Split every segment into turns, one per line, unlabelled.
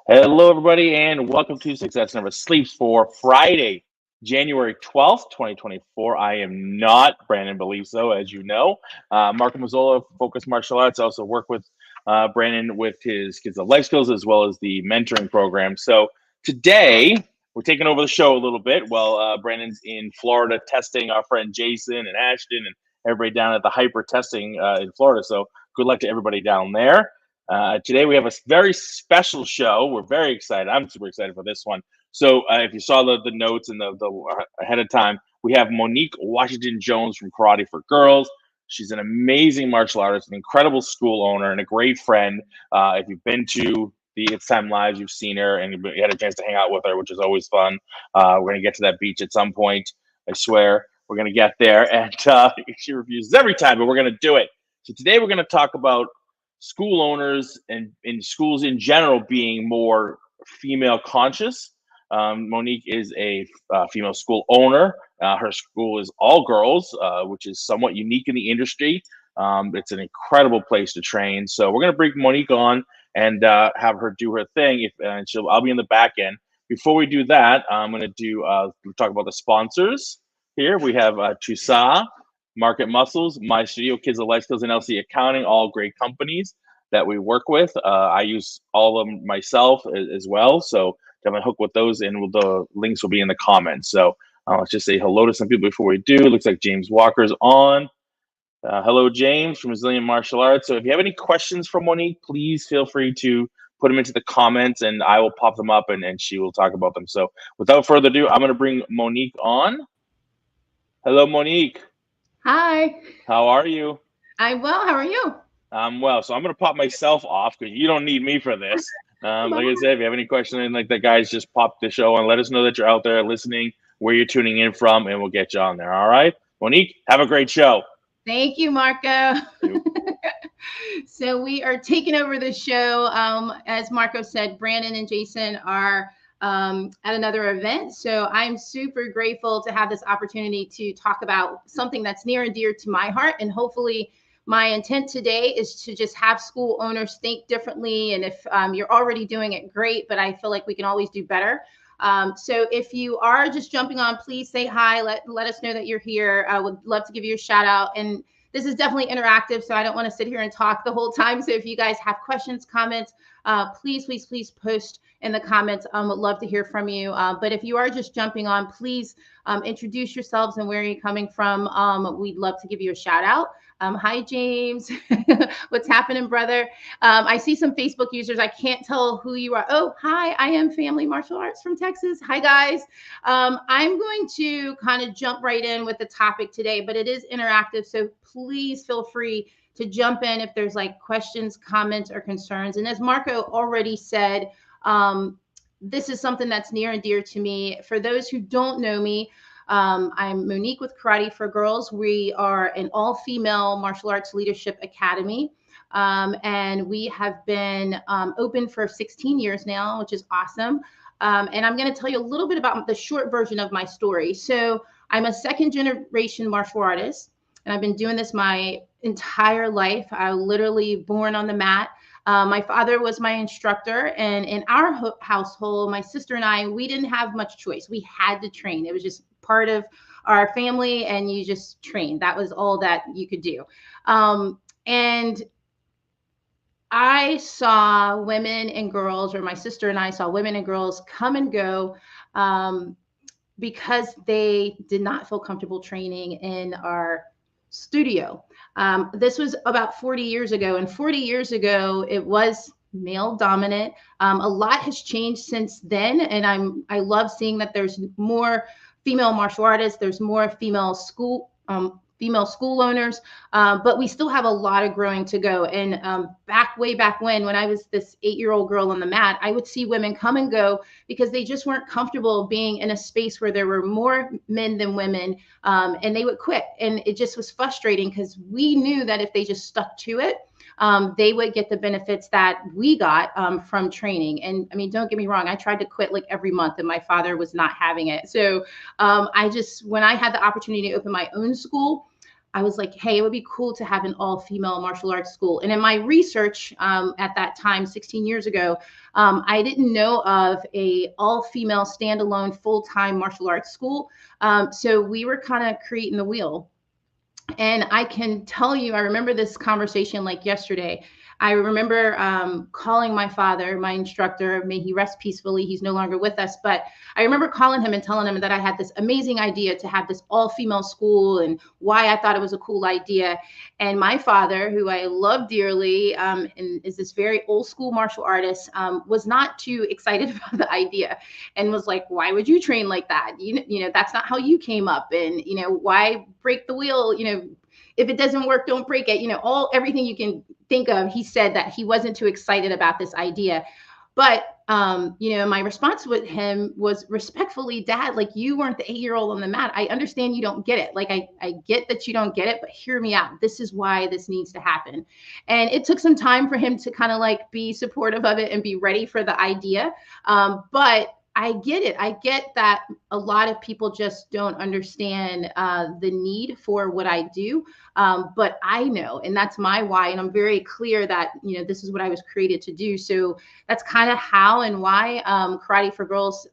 Hello, everybody, and welcome to Success Never Sleeps for Friday, January 12th, 2024. I am not Brandon Beliso, as you know. Marco Mazzola, Focus Martial Arts, also work with Brandon with his Kids of Life Skills as well as the mentoring program. So today, we're taking over the show a little bit while Brandon's in Florida testing our friend Jason and Ashton and everybody down at the Hyper testing in Florida. So good luck to everybody down there. Today we have a very special show. We're very excited. I'm super excited for this one. So if you saw the notes and the ahead of time, we have Monique Washington-Jones from Karate for Girls. She's an amazing martial artist, an incredible school owner, and a great friend. If you've been to the It's Time Lives, you've seen her and you had a chance to hang out with her, which is always fun. We're going to get to that beach at some point. I swear we're going to get there. And she refuses every time, but we're going to do it. So today we're going to talk about school owners and in schools in general being more female conscious. Monique is a female school owner. Her school is all girls, which is somewhat unique in the industry. It's an incredible place to train. So we're going to bring Monique on and have her do her thing. I'll be in the back end. Before we do that, I'm going to talk about the sponsors here. We have Tusa, Market Muscles, My Studio, Kids of Life Skills, and LC Accounting, all great companies that we work with. I use all of them myself as well. So definitely hook with those, and the links will be in the comments. So let's just say hello to some people before we do. Looks like James Walker's on. Hello, James from Resilient Martial Arts. So if you have any questions for Monique, please feel free to put them into the comments, and I will pop them up, and she will talk about them. So without further ado, I'm going to bring Monique on. Hello, Monique.
Hi.
How are you?
I'm well. How are you?
I'm well. So I'm going to pop myself off because you don't need me for this. Like I said, if you have any questions like that, guys, just pop the show and let us know that you're out there listening, where you're tuning in from, and we'll get you on there. All right. Monique, have a great show.
Thank you, Marco. So we are taking over the show. As Marco said, Brandon and Jason are at another event. So I'm super grateful to have this opportunity to talk about something that's near and dear to my heart. And hopefully my intent today is to just have school owners think differently. And if you're already doing it, great, but I feel like we can always do better. So if you are just jumping on, please say hi. Let us know that you're here. I would love to give you a shout out. And this is definitely interactive, so I don't want to sit here and talk the whole time. So if you guys have questions, comments, please post in the comments. Would love to hear from you. But if you are just jumping on, please introduce yourselves and where you're coming from. We'd love to give you a shout out. Hi, James. What's happening, brother? I see some Facebook users. I can't tell who you are. Oh, hi. I am Family Martial Arts from Texas. Hi, guys. I'm going to kind of jump right in with the topic today, but it is interactive. So please feel free to jump in if there's like questions, comments, or concerns. And as Marco already said, this is something that's near and dear to me. For those who don't know me, I'm Monique with Karate for Girls. We are an all-female martial arts leadership academy, and we have been open for 16 years now, which is awesome. And I'm going to tell you a little bit about the short version of my story. So I'm a second-generation martial artist, and I've been doing this my entire life. I literally born on the mat. My father was my instructor, and in our household, my sister and I, we didn't have much choice. We had to train. It was just part of our family, and you just trained. That was all that you could do. And I saw women and girls, or my sister and I saw women and girls come and go because they did not feel comfortable training in our studio. This was about 40 years ago, and 40 years ago, it was male dominant. A lot has changed since then, and I love seeing that there's more female martial artists, there's more female school owners, but we still have a lot of growing to go. And way back when I was this 8-year-old girl on the mat, I would see women come and go because they just weren't comfortable being in a space where there were more men than women, and they would quit. And it just was frustrating because we knew that if they just stuck to it, they would get the benefits that we got from training. And I mean, don't get me wrong, I tried to quit like every month, and my father was not having it. So when I had the opportunity to open my own school, I was like, hey, it would be cool to have an all-female martial arts school. And in my research at that time, 16 years ago, I didn't know of a all-female standalone full-time martial arts school. So we were kind of creating the wheel. And I can tell you, I remember this conversation like yesterday. I remember calling my father, my instructor, may he rest peacefully. He's no longer with us. But I remember calling him and telling him that I had this amazing idea to have this all-female school and why I thought it was a cool idea. And my father, who I love dearly and is this very old school martial artist, was not too excited about the idea and was like, why would you train like that? You know, that's not how you came up. And, you know, why break the wheel? You know, if it doesn't work, don't break it. You know, everything you can think of. He said that he wasn't too excited about this idea. But, you know, my response with him was respectfully, Dad, like, you weren't the 8-year-old on the mat. I understand you don't get it. Like, I get that you don't get it, but hear me out. This is why this needs to happen. And it took some time for him to kind of like be supportive of it and be ready for the idea. But I get it. I get that a lot of people just don't understand the need for what I do. But I know, and that's my why. And I'm very clear that, you know, this is what I was created to do. So that's kind of how and why Karate for Girls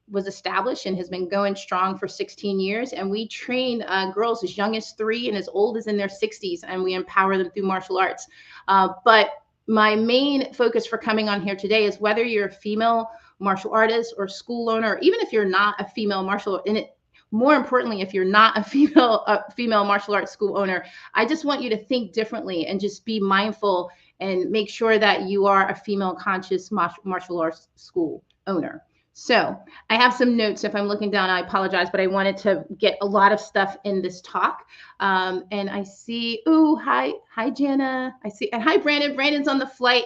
was established and has been going strong for 16 years. And we train girls as young as 3 and as old as in their 60s, and we empower them through martial arts. But my main focus for coming on here today is whether you're a female martial artist or school owner, or even if you're not a female martial, and more importantly, if you're not a female martial arts school owner, I just want you to think differently and just be mindful and make sure that you are a female conscious martial arts school owner. So I have some notes. If I'm looking down, I apologize, but I wanted to get a lot of stuff in this talk. And I see, hi Jana. I see, and hi Brandon. Brandon's on the flight.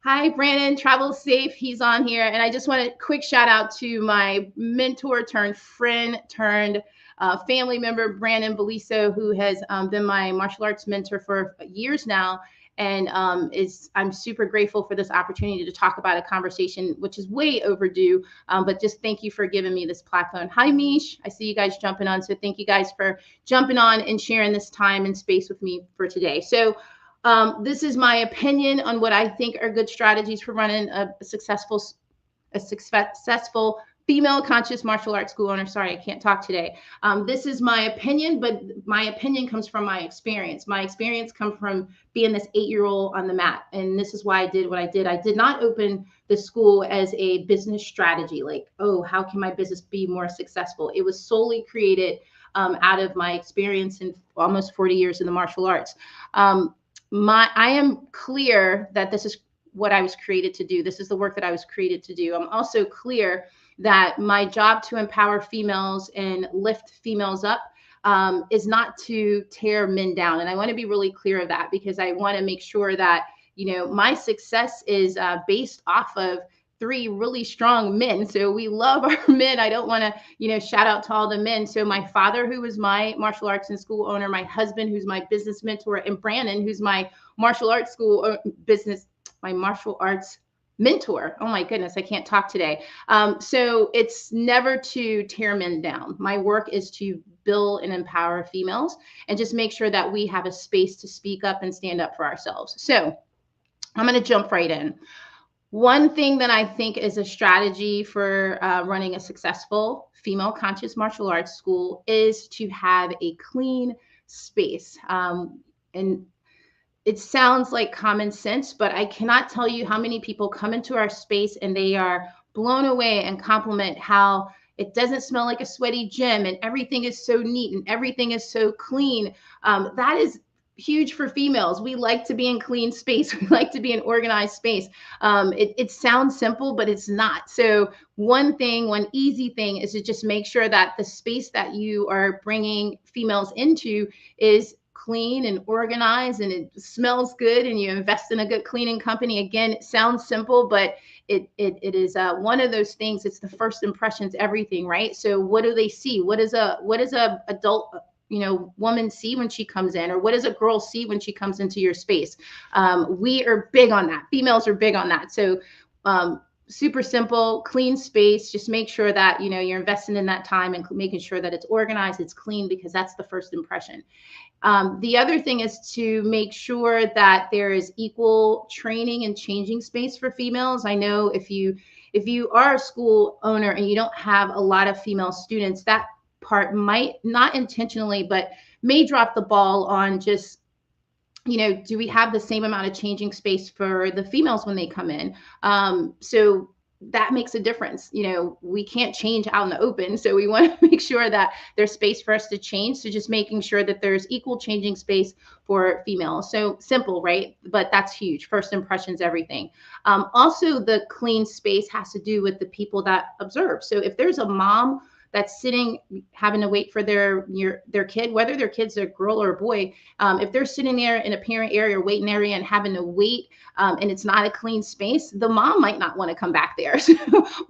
Hi, Brandon, travel safe. He's on here. And I just want a quick shout out to my mentor turned friend turned family member, Brandon Beliso, who has been my martial arts mentor for years now. And I'm super grateful for this opportunity to talk about a conversation, which is way overdue. But just thank you for giving me this platform. Hi, Mish. I see you guys jumping on. So thank you guys for jumping on and sharing this time and space with me for today. So this is my opinion on what I think are good strategies for running a successful female conscious martial arts school owner. Sorry, I can't talk today. This is my opinion, but my opinion comes from my experience. My experience comes from being this 8-year-old on the mat. And this is why I did what I did. I did not open the school as a business strategy, like, oh, how can my business be more successful? It was solely created out of my experience in almost 40 years in the martial arts. I am clear that this is what I was created to do. This is the work that I was created to do. I'm also clear that my job to empower females and lift females up is not to tear men down. And I want to be really clear of that, because I want to make sure that, you know, my success is based off of 3 really strong men. So we love our men. I don't want to, you know, shout out to all the men. So my father, who was my martial arts and school owner, my husband, who's my business mentor, and Brandon, who's my martial arts school my martial arts mentor. Oh my goodness, I can't talk today. So it's never to tear men down. My work is to build and empower females and just make sure that we have a space to speak up and stand up for ourselves. So I'm going to jump right in. One thing that I think is a strategy for running a successful female conscious martial arts school is to have a clean space. And it sounds like common sense, but I cannot tell you how many people come into our space and they are blown away and compliment how it doesn't smell like a sweaty gym and everything is so neat and everything is so clean. That is huge for females. We like to be in clean space. We like to be in organized space. It sounds simple, but it's not. So one easy thing is to just make sure that the space that you are bringing females into is clean and organized and it smells good, and you invest in a good cleaning company. Again, it sounds simple, but it is one of those things. It's the first impressions, everything, right? So what do they see? What does a adult, you know, woman see when she comes in, or what does a girl see when she comes into your space? We are big on that. Females are big on that. So super simple, clean space. Just make sure that, you know, you're investing in that time and making sure that it's organized, it's clean, because that's the first impression. The other thing is to make sure that there is equal training and changing space for females. I know if you are a school owner and you don't have a lot of female students, that part might not intentionally, but may drop the ball on just, you know, do we have the same amount of changing space for the females when they come in? So that makes a difference. You know, we can't change out in the open. So we want to make sure that there's space for us to change. So just making sure that there's equal changing space for females. So simple, right? But that's huge. First impressions, everything. Also, the clean space has to do with the people that observe. So if there's a mom that's sitting, having to wait for their kid, whether their kid's a girl or a boy, if they're sitting there in a parent area or waiting area and having to wait, and it's not a clean space, the mom might not want to come back there. So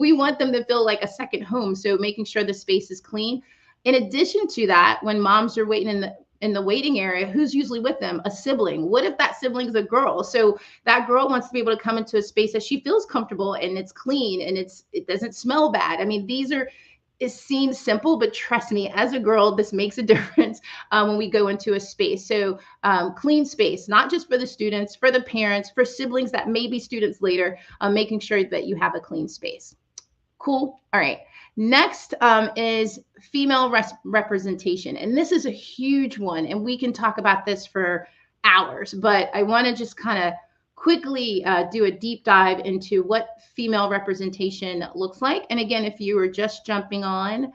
we want them to feel like a second home. So making sure the space is clean. In addition to that, when moms are waiting in the waiting area, who's usually with them? A sibling. What if that sibling's a girl? So that girl wants to be able to come into a space that she feels comfortable and it's clean and it doesn't smell bad. I mean, it seems simple, but trust me, as a girl, this makes a difference when we go into a space. So clean space, not just for the students, for the parents, for siblings that may be students later, making sure that you have a clean space. Cool. All right. Next is female representation. And this is a huge one. And we can talk about this for hours, but I want to just kind of quickly do a deep dive into what female representation looks like. And again, if you were just jumping on,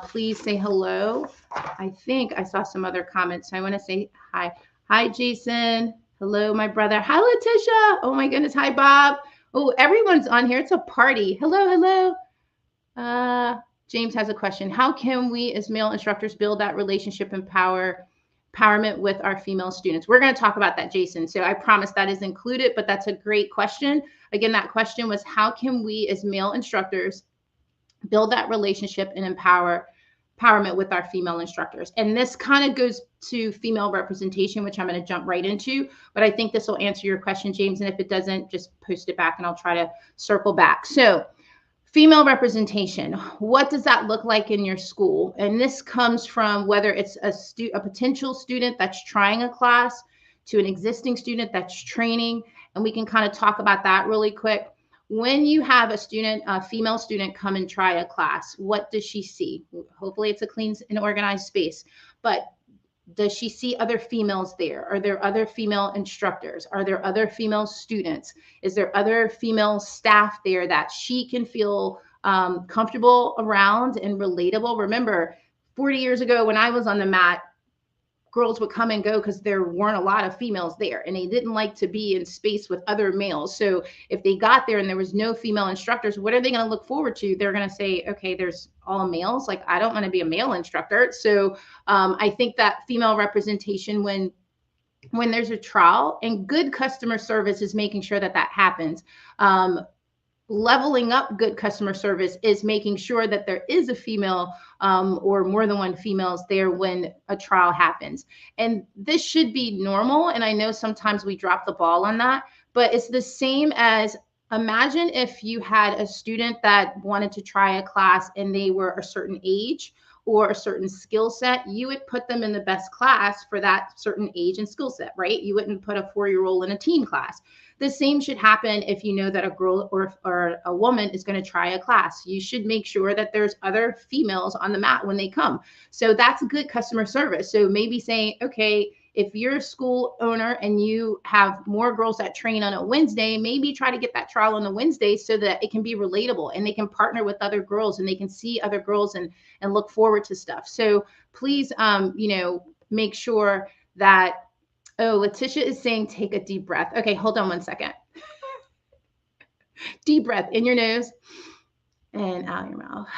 please say hello. I think I saw some other comments, so I want to say hi. Hi, Jason. Hello, my brother. Hi, Letitia. Oh my goodness. Hi, Bob. Oh, everyone's on here. It's a party. Hello, hello. James has a question. How can we as male instructors build that relationship empowerment with our female students? We're going to talk about that, Jason. So I promise that is included, but that's a great question. Again, that question was, how can we as male instructors build that relationship and empowerment with our female instructors? And this kind of goes to female representation, which I'm going to jump right into, but I think this will answer your question, James. And if it doesn't, just post it back and I'll try to circle back. So female representation, what does that look like in your school? And this comes from whether it's a potential student that's trying a class to an existing student that's training. And we can kind of talk about that really quick. When you have a female student come and try a class, what does she see? Hopefully it's a clean and organized space, but does she see other females there? Are there other female instructors? Are there other female students? Is there other female staff there that she can feel comfortable around and relatable? Remember, 40 years ago when I was on the mat, girls would come and go because there weren't a lot of females there and they didn't like to be in space with other males. So if they got there and there was no female instructors, what are they going to look forward to? They're going to say, okay, there's all males. Like, I don't want to be a male instructor. So I think that female representation when there's a trial, and good customer service is making sure that happens. Leveling up good customer service is making sure that there is a female or more than one females there when a trial happens. And this should be normal. And I know sometimes we drop the ball on that, but it's the same as, imagine if you had a student that wanted to try a class and they were a certain age or a certain skill set. You would put them in the best class for that certain age and skill set, right? You wouldn't put a 4-year-old in a teen class. The same should happen if you know that a girl or a woman is going to try a class. You should make sure that there's other females on the mat when they come. So that's good customer service. So maybe saying, okay, if you're a school owner and you have more girls that train on a Wednesday, maybe try to get that trial on a Wednesday so that it can be relatable and they can partner with other girls and they can see other girls and look forward to stuff. So please, make sure that, oh, Letitia is saying, take a deep breath. Okay, hold on one second. Deep breath in your nose and out your mouth.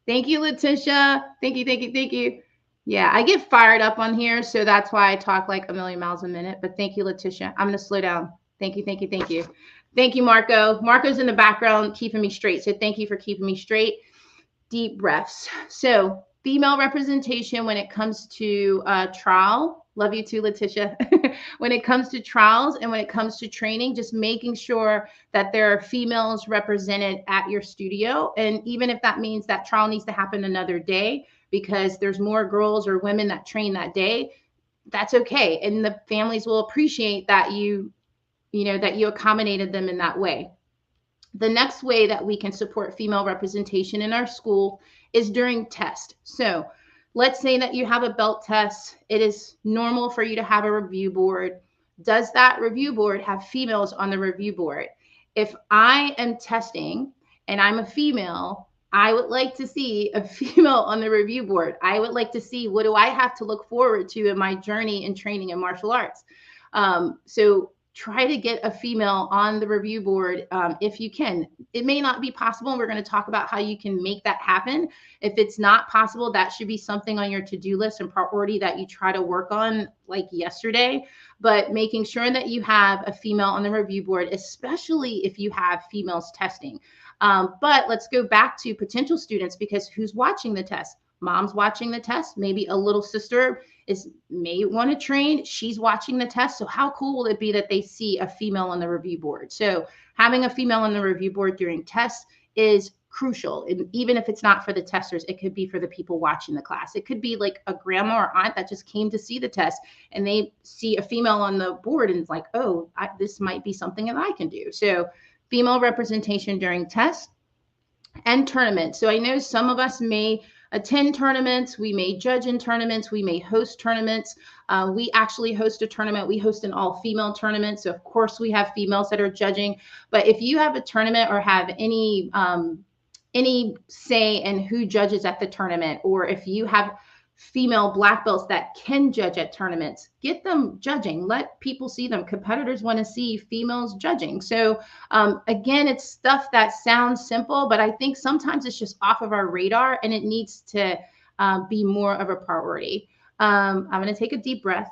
Thank you, Letitia. Thank you. Yeah, I get fired up on here, so that's why I talk like a million miles a minute. But thank you, Letitia. I'm going to slow down. Thank you. Thank you, Marco. Marco's in the background keeping me straight. So thank you for keeping me straight. Deep breaths. So female representation when it comes to trial Love you too, Letitia. When it comes to trials and when it comes to training, just making sure that there are females represented at your studio. And even if that means that trial needs to happen another day because there's more girls or women that train that day, that's okay. And the families will appreciate that that you accommodated them in that way. The next way that we can support female representation in our school is during test. So let's say that you have a belt test. It is normal for you to have a review board. Does that review board have females on the review board? If I am testing and I'm a female, I would like to see a female on the review board. I would like to see, what do I have to look forward to in my journey in training in martial arts? So try to get a female on the review board if you can. It may not be possible, and we're going to talk about how you can make that happen. If it's not possible, that should be something on your to-do list and priority that you try to work on like yesterday. But making sure that you have a female on the review board, especially if you have females testing. But let's go back to potential students, because who's watching the test? Mom's watching the test. Maybe a little sister may want to train. She's watching the test. So how cool will it be that they see a female on the review board? So having a female on the review board during tests is crucial. And even if it's not for the testers, it could be for the people watching the class. It could be like a grandma or aunt that just came to see the test and they see a female on the board and it's like, oh, this might be something that I can do. So female representation during tests and tournaments. So I know some of us may attend tournaments, we may judge in tournaments, we may host tournaments. We actually host a tournament. We host an all-female tournament. So of course we have females that are judging. But if you have a tournament or have any say in who judges at the tournament, or if you have female black belts that can judge at tournaments, get them judging. Let people see them. Competitors want to see females judging. So again, it's stuff that sounds simple, but I think sometimes it's just off of our radar and it needs to be more of a priority. I'm going to take a deep breath.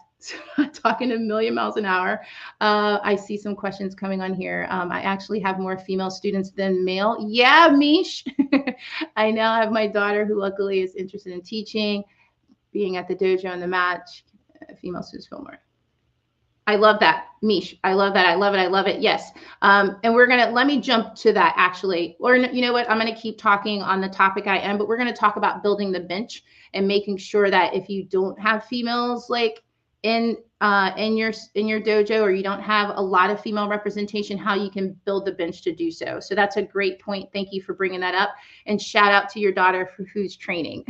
I'm talking a million miles an hour. I see some questions coming on here. I actually have more female students than male. Yeah, Mish. I now have my daughter who luckily is interested in teaching, being at the dojo and the match. Female students feel more. I love that, Mish. I love that. I love it. I love it. Yes. And let me jump to that actually. Or you know what? I'm going to keep talking on the topic I am, but we're going to talk about building the bench and making sure that if you don't have females like in your dojo, or you don't have a lot of female representation, how you can build the bench to do so. So that's a great point. Thank you for bringing that up, and shout out to your daughter for who's training.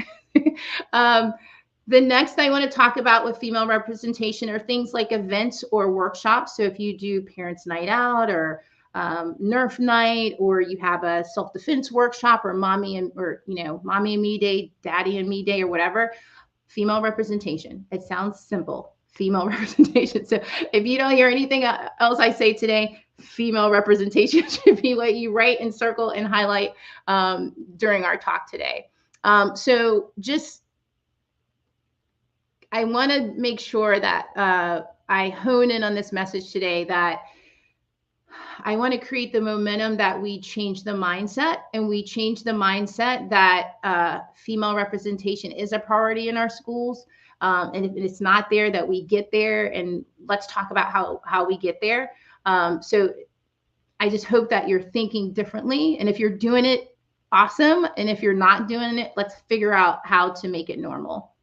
The next I want to talk about with female representation are things like events or workshops. So if you do parents' night out or Nerf night, or you have a self-defense workshop, or mommy and me day, daddy and me day, or whatever, female representation. It sounds simple. Female representation. So if you don't hear anything else I say today, female representation should be what you write and circle and highlight during our talk today. So just, I want to make sure that I hone in on this message today, that I want to create the momentum that we change the mindset, and we change the mindset that female representation is a priority in our schools. And if it's not there, that we get there, and let's talk about how we get there. So I just hope that you're thinking differently. And if you're doing it, awesome. And if you're not doing it, let's figure out how to make it normal.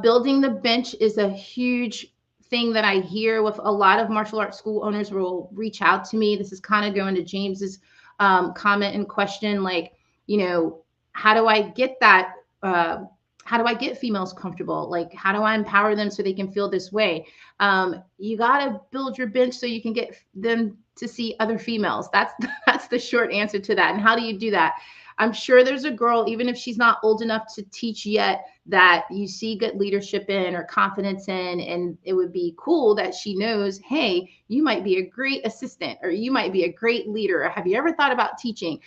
Building the bench is a huge thing that I hear with a lot of martial arts school owners will reach out to me. This is kind of going to James's comment and question, like, how do I get that? How do I get females comfortable? Like, how do I empower them so they can feel this way? You got to build your bench so you can get them to see other females. That's the short answer to that. And how do you do that? I'm sure there's a girl, even if she's not old enough to teach yet, that you see good leadership in or confidence in, and it would be cool that she knows, hey, you might be a great assistant, or you might be a great leader. Or have you ever thought about teaching?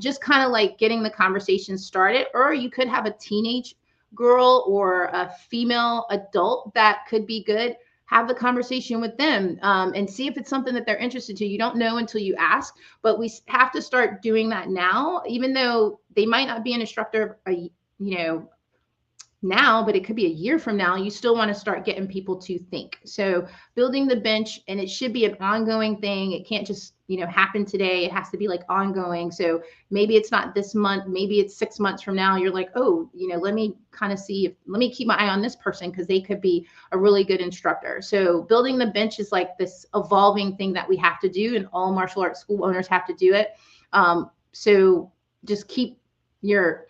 Just kind of like getting the conversation started. Or you could have a teenage girl or a female adult that could be good. Have the conversation with them and see if it's something that they're interested to. You don't know until you ask, but we have to start doing that now, even though they might not be an instructor, now, but it could be a year from now, you still want to start getting people to think. So building the bench, and it should be an ongoing thing. It can't just, happen today. It has to be like ongoing. So maybe it's not this month, maybe it's 6 months from now. You're like, oh, let me kind of see, let me keep my eye on this person because they could be a really good instructor. So building the bench is like this evolving thing that we have to do, and all martial arts school owners have to do it. So just keep your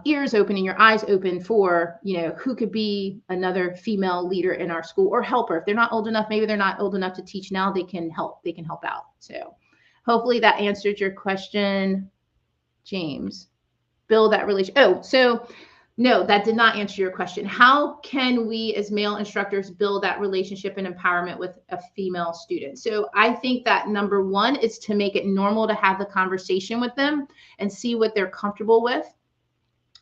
ears open and your eyes open for, who could be another female leader in our school or helper. If they're not old enough, maybe they're not old enough to teach now, they can help out. So hopefully that answered your question, James. Build that relationship. Oh, so no, that did not answer your question. How can we as male instructors build that relationship and empowerment with a female student? So I think that number one is to make it normal to have the conversation with them and see what they're comfortable with.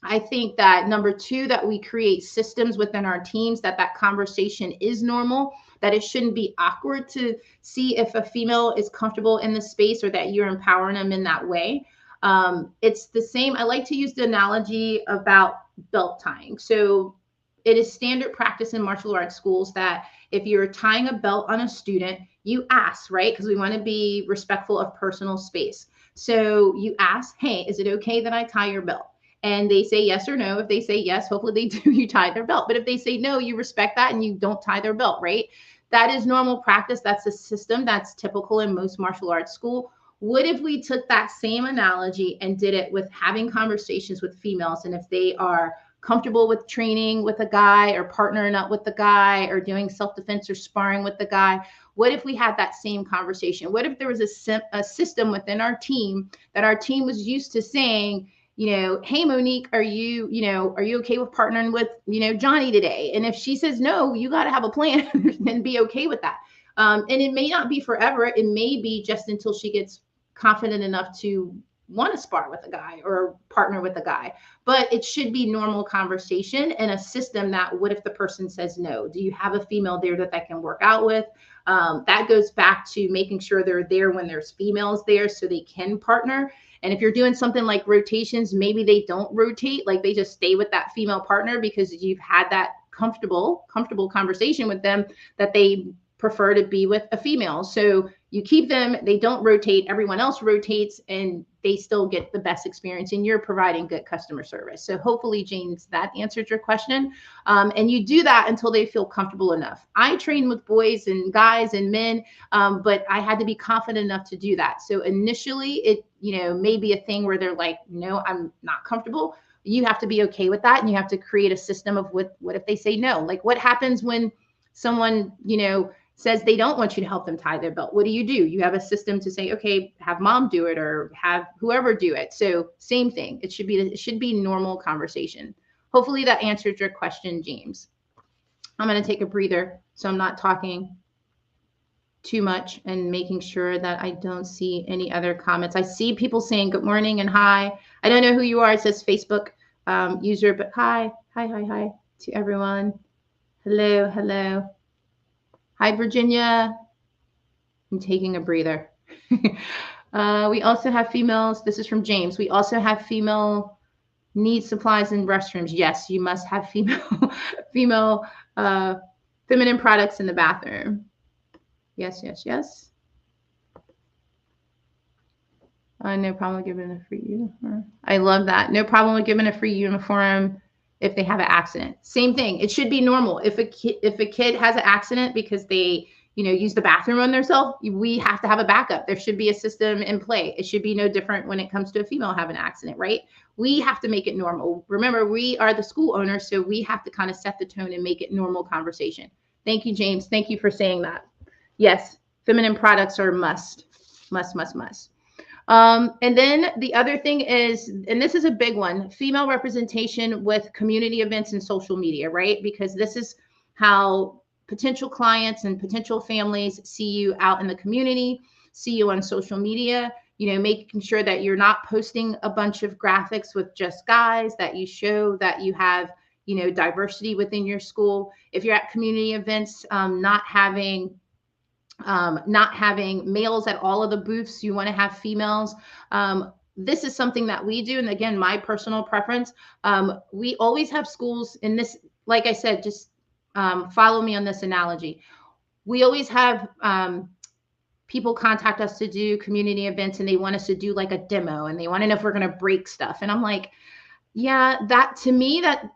I think that number two, that we create systems within our teams that conversation is normal, that it shouldn't be awkward to see if a female is comfortable in the space or that you're empowering them in that way. It's the same. I like to use the analogy about belt tying. So it is standard practice in martial arts schools that if you're tying a belt on a student, you ask, right? Because we want to be respectful of personal space. So you ask, hey, is it okay that I tie your belt? And they say yes or no. If they say yes, hopefully they do, you tie their belt. But if they say no, you respect that and you don't tie their belt, right? That is normal practice. That's a system that's typical in most martial arts school. What if we took that same analogy and did it with having conversations with females? And if they are comfortable with training with a guy or partnering up with the guy or doing self-defense or sparring with the guy, what if we had that same conversation? What if there was a system within our team that our team was used to saying, hey, Monique, are you okay with partnering with, Johnny today? And if she says no, you got to have a plan and be okay with that. And it may not be forever. It may be just until she gets confident enough to want to spar with a guy or partner with a guy. But it should be normal conversation and a system that, what if the person says no? Do you have a female there that can work out with? That goes back to making sure they're there when there's females there so they can partner. And if you're doing something like rotations, maybe they don't rotate, like they just stay with that female partner because you've had that comfortable conversation with them that they prefer to be with a female. So you keep them, they don't rotate, everyone else rotates, and they still get the best experience, and you're providing good customer service. So hopefully, James, that answered your question. And you do that until they feel comfortable enough. I train with boys and guys and men, but I had to be confident enough to do that. So initially it, may be a thing where they're like, no, I'm not comfortable. You have to be okay with that. And you have to create a system of what if they say no? Like what happens when someone, says they don't want you to help them tie their belt? What do? You have a system to say, okay, have mom do it or have whoever do it. So same thing. It should be normal conversation. Hopefully that answered your question, James. I'm going to take a breather so I'm not talking too much and making sure that I don't see any other comments. I see people saying good morning and hi. I don't know who you are. It says Facebook user, but hi to everyone. Hello. Hi, Virginia. I'm taking a breather. We also have females. This is from James. We also have female need supplies in restrooms. Yes, you must have feminine products in the bathroom. Yes. No problem with giving a free uniform. I love that. No problem with giving a free uniform if they have an accident. Same thing. It should be normal. If a kid has an accident because they, use the bathroom on themselves, we have to have a backup. There should be a system in play. It should be no different when it comes to a female having an accident, right? We have to make it normal. Remember, we are the school owners, so we have to kind of set the tone and make it normal conversation. Thank you, James. Thank you for saying that. Yes, feminine products are must. And then the other thing is, and this is a big one, female representation with community events and social media, right? Because this is how potential clients and potential families see you out in the community, see you on social media, making sure that you're not posting a bunch of graphics with just guys, that you show that you have, diversity within your school. If you're at community events, not having males at all of the booths. You want to have females. this is something that we do. And again, my personal preference, we always have schools in this, like I said, just follow me on this analogy. We always have people contact us to do community events, and they want us to do like a demo, and they want to know if we're going to break stuff. And I'm like, yeah, that to me, that,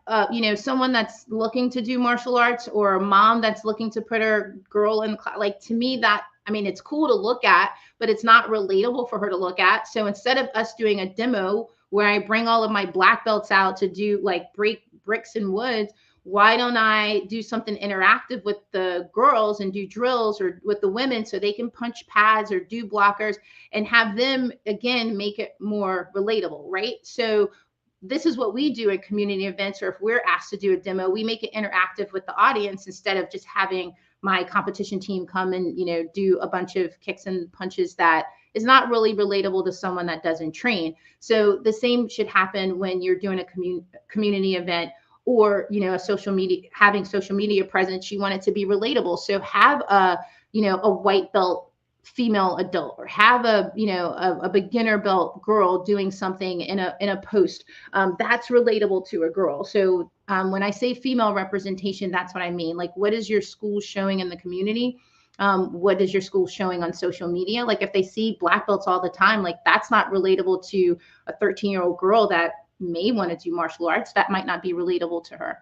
someone that's looking to do martial arts, or a mom that's looking to put her girl in class, like, to me, that, I mean, it's cool to look at, but it's not relatable for her to look at. So instead of us doing a demo where I bring all of my black belts out to do like break bricks and woods, why don't I do something interactive with the girls and do drills, or with the women, so they can punch pads or do blockers, and have them, again, make it more relatable, right? So this is what we do at community events, or if we're asked to do a demo, we make it interactive with the audience, instead of just having my competition team come and, do a bunch of kicks and punches that is not really relatable to someone that doesn't train. So the same should happen when you're doing a community event, or, a social media, having social media presence. You want it to be relatable. So have a white belt female adult, or have a beginner belt girl doing something in a post that's relatable to a girl. So when I say female representation, that's what I mean. Like, what is your school showing in the community? What is your school showing on social media? Like, if they see black belts all the time, like, that's not relatable to a 13-year-old girl that may want to do martial arts. That might not be relatable to her.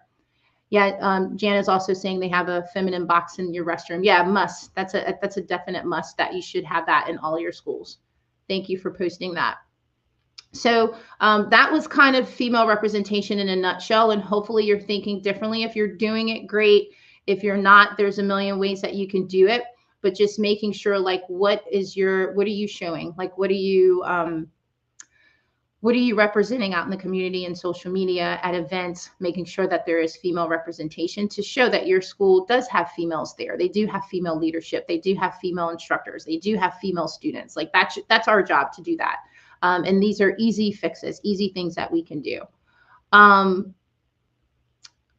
Yeah, Jan is also saying they have a feminine box in your restroom. Yeah, must. That's a definite must, that you should have that in all your schools. Thank you for posting that. So that was kind of female representation in a nutshell, and hopefully you're thinking differently. If you're doing it, great. If you're not, there's a million ways that you can do it, but just making sure, like, what are you showing? Like, what are you representing out in the community and social media, at events, making sure that there is female representation to show that your school does have females there. They do have female leadership. They do have female instructors. They do have female students. Like, that's our job to do that. And these are easy fixes, easy things that we can do.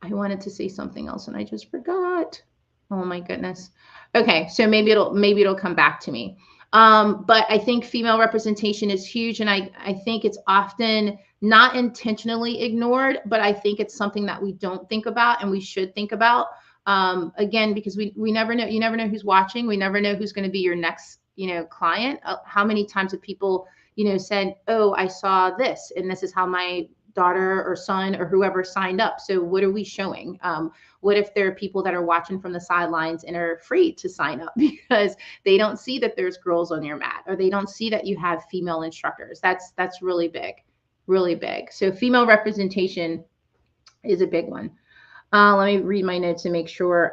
I wanted to say something else and I just forgot. Oh my goodness. Okay, so maybe it'll come back to me. But I think female representation is huge, and I think it's often not intentionally ignored, but I think it's something that we don't think about and we should think about. Again, because we never know. You never know who's watching. We never know who's going to be your next client. How many times have people said, oh, I saw this, and this is how my daughter or son or whoever signed up. So what are we showing? What if there are people that are watching from the sidelines and are afraid to sign up because they don't see that there's girls on your mat, or they don't see that you have female instructors? That's really big, really big. So female representation is a big one. Let me read my notes to make sure.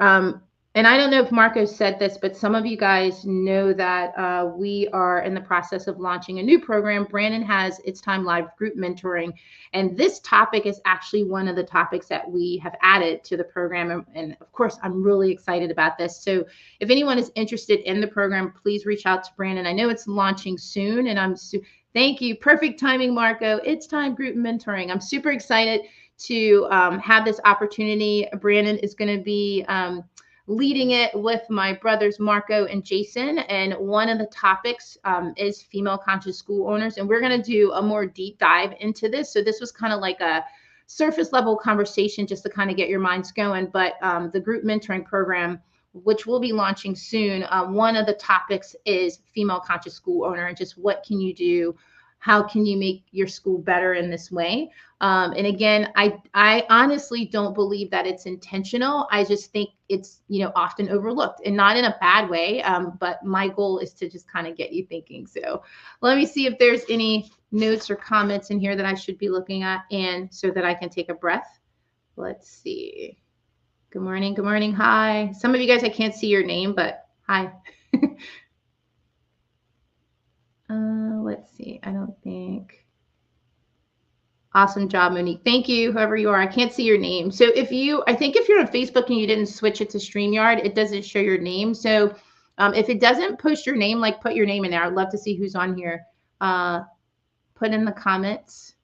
And I don't know if Marco said this, but some of you guys know that we are in the process of launching a new program. Brandon has It's Time Live group mentoring. And this topic is actually one of the topics that we have added to the program. And of course, I'm really excited about this. So if anyone is interested in the program, please reach out to Brandon. I know it's launching soon, and thank you. Perfect timing, Marco. It's Time group mentoring. I'm super excited to have this opportunity. Brandon is going to be leading it with my brothers, Marco and Jason. And one of the topics is female conscious school owners. And we're going to do a more deep dive into this. So this was kind of like a surface level conversation just to kind of get your minds going. But the group mentoring program, which we'll be launching soon, one of the topics is female conscious school owner, and just what can you do? How can you make your school better in this way? And again, I honestly don't believe that it's intentional. I just think it's, often overlooked, and not in a bad way. But my goal is to just kind of get you thinking. So let me see if there's any notes or comments in here that I should be looking at, and so that I can take a breath. Let's see. Good morning. Good morning. Hi. Some of you guys, I can't see your name, but hi. Let's see. I don't think. Awesome job, Monique. Thank you, whoever you are. I can't see your name. So I think if you're on Facebook and you didn't switch it to StreamYard, it doesn't show your name. So if it doesn't post your name, like, put your name in there. I'd love to see who's on here. Put in the comments.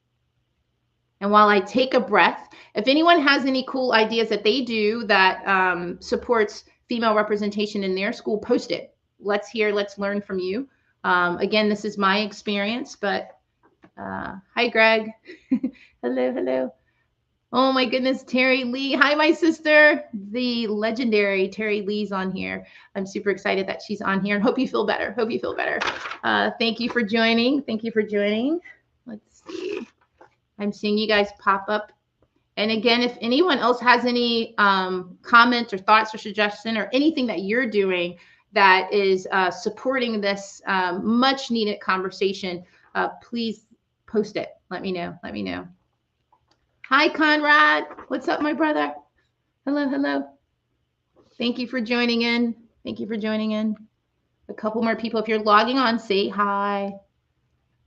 And while I take a breath, if anyone has any cool ideas that they do that supports female representation in their school, post it. Let's learn from you. Again, this is my experience, but Hi, Greg. Hello, hello. Oh my goodness, Terry Lee. Hi, my sister. The legendary Terry Lee's on here. I'm super excited that she's on here and hope you feel better. Hope you feel better. Thank you for joining. Thank you for joining. Let's see. I'm seeing you guys pop up. And again, if anyone else has any comments or thoughts or suggestion or anything that you're doing that is supporting this much needed conversation, please post it. Let me know. Let me know. Hi, Conrad. What's up, my brother? Hello, hello. Thank you for joining in. Thank you for joining in. A couple more people. If you're logging on, say hi.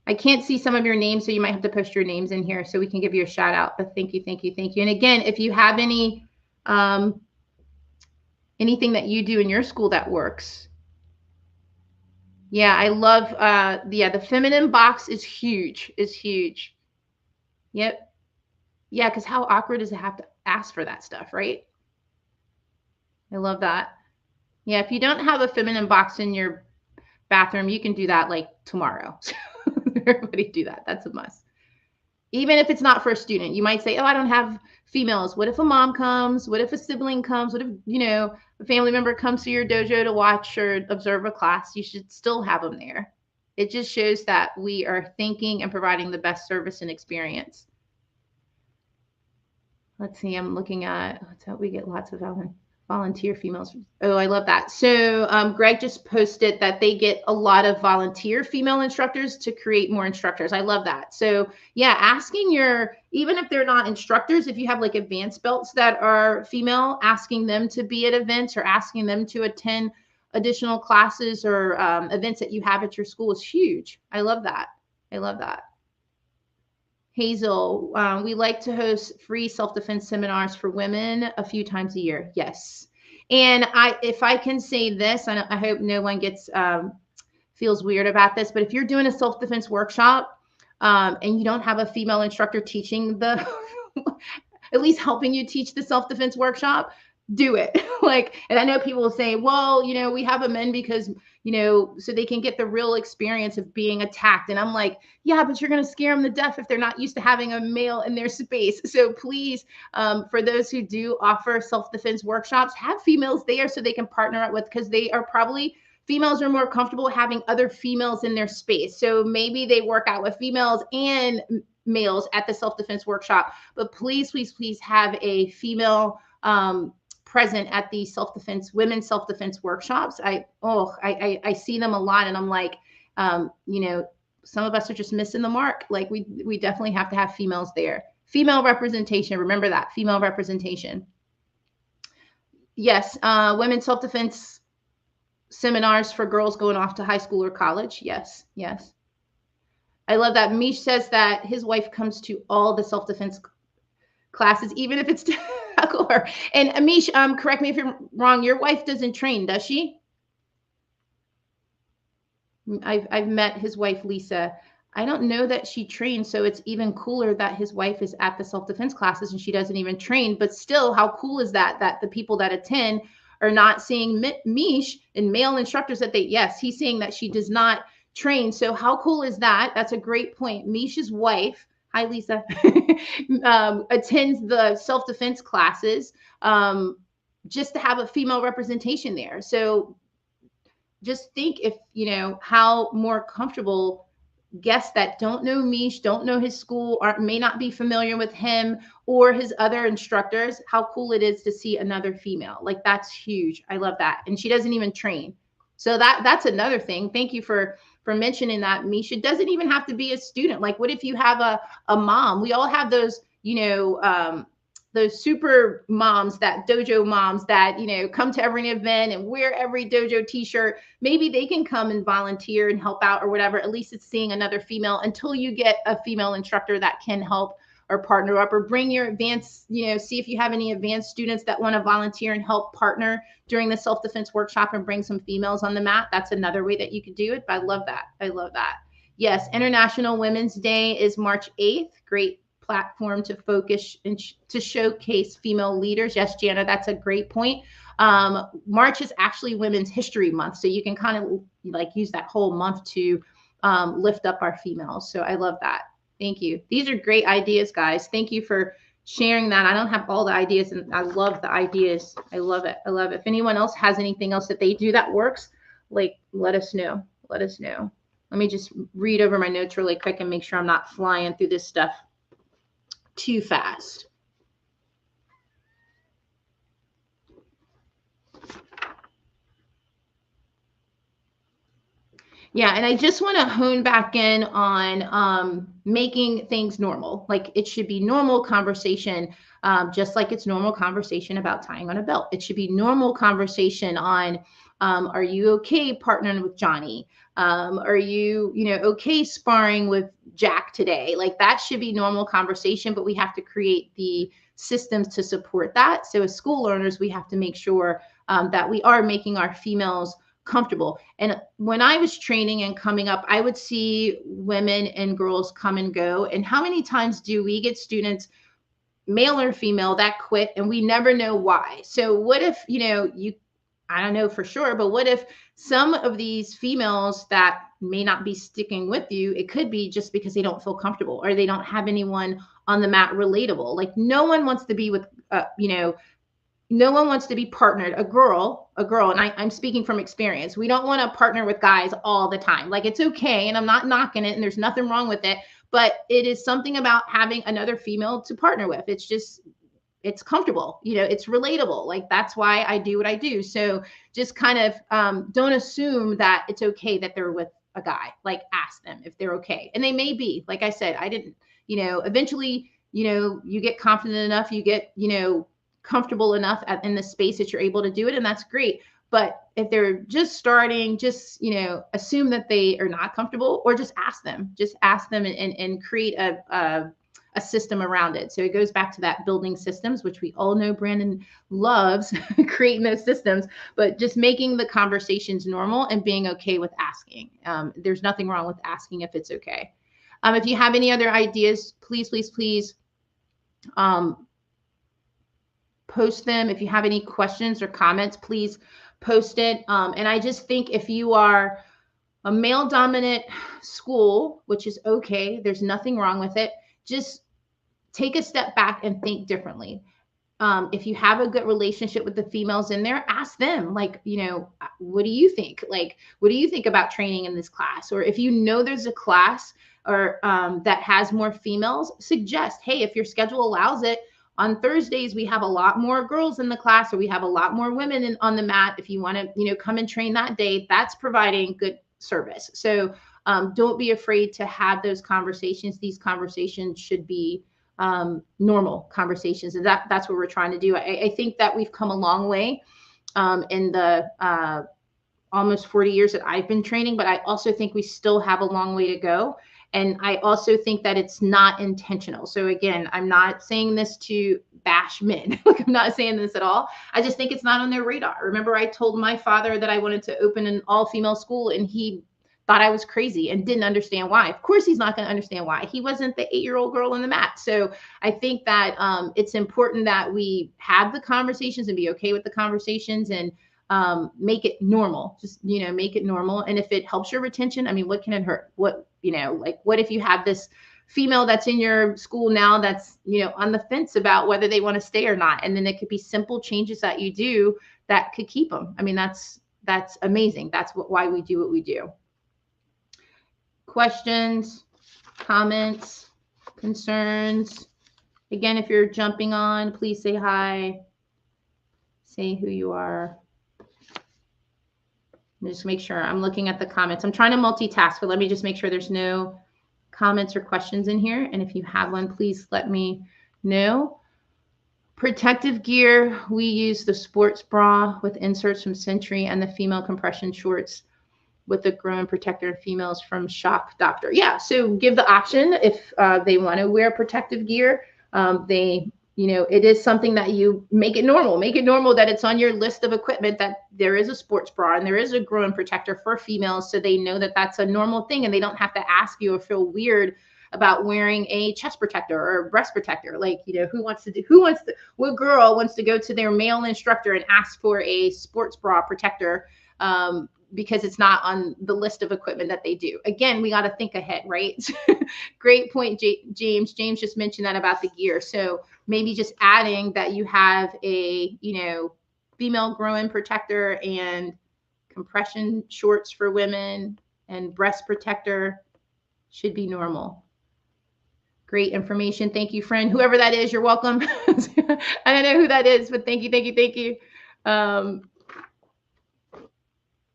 I can't see some of your names, so you might have to post your names in here so we can give you a shout out. But thank you, thank you, thank you. And again, if you have any anything that you do in your school that works. Yeah, I love the feminine box is huge. Is huge. Yep. Yeah, because how awkward is it have to ask for that stuff, right? I love that. Yeah, if you don't have a feminine box in your bathroom, you can do that like tomorrow. Everybody do that. That's a must. Even if it's not for a student, you might say, oh, I don't have females. What if a mom comes? What if a sibling comes? What if, a family member comes to your dojo to watch or observe a class? You should still have them there. It just shows that we are thinking and providing the best service and experience. Let's see, I'm looking at, we get lots of volunteer females. Oh, I love that. So Greg just posted that they get a lot of volunteer female instructors to create more instructors. I love that. So yeah, asking even if they're not instructors, if you have like advanced belts that are female, asking them to be at events or asking them to attend additional classes or events that you have at your school is huge. I love that. I love that. Hazel, we like to host free self-defense seminars for women a few times a year. Yes. And if I can say this, I hope no one feels weird about this, but if you're doing a self-defense workshop and you don't have a female instructor teaching at least helping you teach the self-defense workshop, do it. And I know people will say, well, we have a men because, so they can get the real experience of being attacked. And I'm like, yeah, but you're going to scare them to death if they're not used to having a male in their space. So please, for those who do offer self-defense workshops, have females there so they can partner up with, because females are more comfortable having other females in their space. So maybe they work out with females and males at the self-defense workshop, but please, please, please have a female present at the women's self-defense workshops. I see them a lot, and I'm like, some of us are just missing the mark. Like we definitely have to have females there. Female representation. Remember that, female representation. Yes, women's self-defense seminars for girls going off to high school or college. Yes, yes. I love that. Mish says that his wife comes to all the self-defense classes, even if it's to tackle her. And Amish, correct me if I'm wrong, your wife doesn't train, does she? I've met his wife, Lisa. I don't know that she trains, so it's even cooler that his wife is at the self-defense classes and she doesn't even train. But still, how cool is that the people that attend are not seeing Mish and male instructors yes, he's saying that she does not train. So how cool is that? That's a great point. Mish's wife, hi, Lisa, attends the self-defense classes just to have a female representation there. So just think if, how more comfortable guests that don't know Mish, don't know his school, may not be familiar with him or his other instructors, how cool it is to see another female. Like, that's huge. I love that. And she doesn't even train. So that's another thing. Thank you for mentioning that, Misha. Doesn't even have to be a student. Like, what if you have a mom? We all have those, those super moms, that dojo moms that, come to every event and wear every dojo t-shirt. Maybe they can come and volunteer and help out or whatever. At least it's seeing another female until you get a female instructor that can help or partner up, or bring your advanced, see if you have any advanced students that want to volunteer and help partner during the self-defense workshop and bring some females on the mat. That's another way that you could do it. But I love that. I love that. Yes, International Women's Day is March 8th. Great platform to focus and to showcase female leaders. Yes, Jana, that's a great point. March is actually Women's History Month, so you can kind of like use that whole month to lift up our females. So I love that. Thank you. These are great ideas, guys. Thank you for sharing that. I don't have all the ideas, and I love the ideas. I love it. I love it. If anyone else has anything else that they do that works, like, let us know. Let us know. Let me just read over my notes really quick and make sure I'm not flying through this stuff too fast. Yeah, and I just want to hone back in on making things normal. Like, it should be normal conversation, just like it's normal conversation about tying on a belt. It should be normal conversation on, are you okay partnering with Johnny? Are you, okay sparring with Jack today? Like, that should be normal conversation, but we have to create the systems to support that. So as school learners, we have to make sure that we are making our females comfortable. And when I was training and coming up, I would see women and girls come and go. And how many times do we get students, male or female, that quit and we never know why? So what if, I don't know for sure, but what if some of these females that may not be sticking with you, it could be just because they don't feel comfortable or they don't have anyone on the mat relatable. Like, no one wants to be with, no one wants to be partnered, a girl, and I'm speaking from experience. We don't want to partner with guys all the time. Like, it's okay, and I'm not knocking it, and there's nothing wrong with it, but it is something about having another female to partner with. It's just, it's comfortable, it's relatable. Like, that's why I do what I do. So just kind of don't assume that it's okay that they're with a guy. Like, ask them if they're okay. And they may be. Like I said, I didn't, eventually, you get confident enough, you get, comfortable enough in the space that you're able to do it, and that's great. But if they're just starting, just assume that they are not comfortable, or just ask them and create a system around it. So it goes back to that building systems, which we all know Brandon loves creating those systems, but just making the conversations normal and being okay with asking. There's nothing wrong with asking if it's okay. If you have any other ideas, please post them. If you have any questions or comments, please post it. And I just think if you are a male dominant school, which is okay, there's nothing wrong with it, just take a step back and think differently. If you have a good relationship with the females in there, ask them, like, what do you think? Like, what do you think about training in this class? Or if you know there's a class or that has more females, suggest, hey, if your schedule allows it, on Thursdays, we have a lot more girls in the class, or we have a lot more women on the mat. If you want to, come and train that day, that's providing good service. So don't be afraid to have those conversations. These conversations should be normal conversations. And that's what we're trying to do. I think that we've come a long way in the almost 40 years that I've been training, but I also think we still have a long way to go. And I also think that it's not intentional. So again, I'm not saying this to bash men. Like, I'm not saying this at all. I just think it's not on their radar. Remember, I told my father that I wanted to open an all-female school, and he thought I was crazy and didn't understand why. Of course, he's not going to understand why. He wasn't the 8-year-old girl on the mat. So I think that it's important that we have the conversations and be okay with the conversations, and make it normal. Just, make it normal. And if it helps your retention, I mean, what can it hurt? What if you have this female that's in your school now that's, on the fence about whether they want to stay or not. And then it could be simple changes that you do that could keep them. I mean, that's amazing. That's why we do what we do. Questions, comments, concerns? Again, if you're jumping on, please say hi. Say who you are. Just make sure I'm looking at the comments. I'm trying to multitask, but let me just make sure there's no comments or questions in here. And if you have one, please let me know. Protective gear, we use the sports bra with inserts from Century and the female compression shorts with the groin protector, females from Shock Doctor. Yeah, so give the option if they want to wear protective gear. It is something that you make it normal. Make it normal that it's on your list of equipment, that there is a sports bra and there is a groin protector for females, so they know that that's a normal thing and they don't have to ask you or feel weird about wearing a chest protector or a breast protector. Like, what girl wants to go to their male instructor and ask for a sports bra protector because it's not on the list of equipment that they do. Again, we got to think ahead, right? Great point, James. James just mentioned that about the gear. So maybe just adding that you have a, female groin protector and compression shorts for women and breast protector should be normal. Great information. Thank you, friend. Whoever that is, you're welcome. I don't know who that is, but thank you.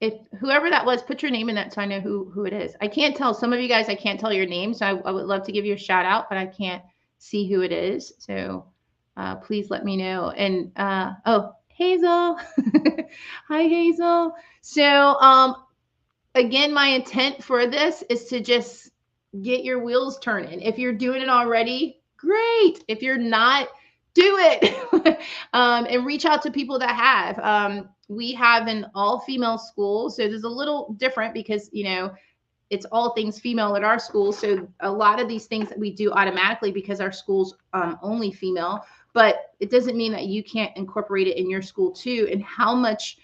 If whoever that was, put your name in that so I know who it is. I can't tell. Some of you guys, I can't tell your name, so I would love to give you a shout out, but I can't see who it is. So please let me know. And oh, Hazel. Hi, Hazel. So again, my intent for this is to just get your wheels turning. If you're doing it already, great. If you're not, do it. And reach out to people that have. We have an all-female school, so there's a little different because, it's all things female at our school. So a lot of these things that we do automatically because our school's only female, but it doesn't mean that you can't incorporate it in your school too. And how much